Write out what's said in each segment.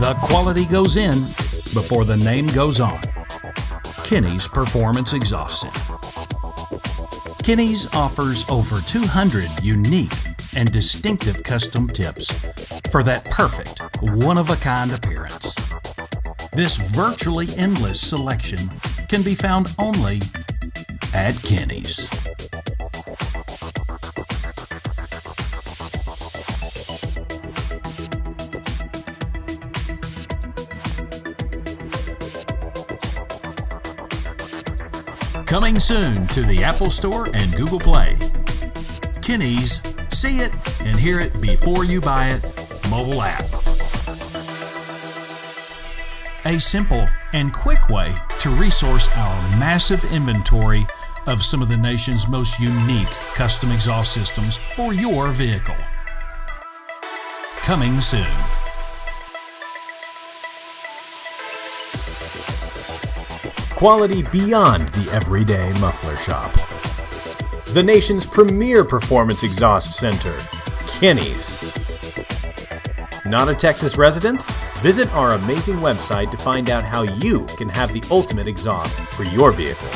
The quality goes in before the name goes on. Kinney's Performance Exhaust Center. Kinney's offers over 200 unique and distinctive custom tips for that perfect, one-of-a-kind appearance. This virtually endless selection can be found only at Kinney's. Coming soon to the Apple Store and Google Play. Kinney's See It and Hear It Before You Buy It mobile app. A simple and quick way to resource our massive inventory of some of the nation's most unique custom exhaust systems for your vehicle. Coming soon. Quality beyond the everyday muffler shop. The nation's premier performance exhaust center, Kinney's. Not a Texas resident? Visit our amazing website to find out how you can have the ultimate exhaust for your vehicle.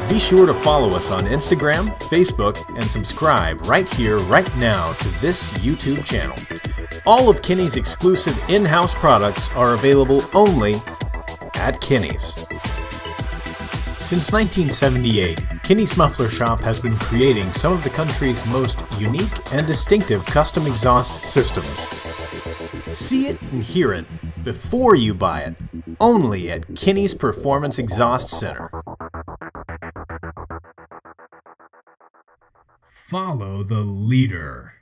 Be sure to follow us on Instagram, Facebook, and subscribe right here, right now to this YouTube channel. All of Kinney's exclusive in-house products are available only at Kinney's. Since 1978, Kinney's Muffler Shop has been creating some of the country's most unique and distinctive custom exhaust systems. See it and hear it before you buy it, only at Kinney's Performance Exhaust Center. Follow the leader.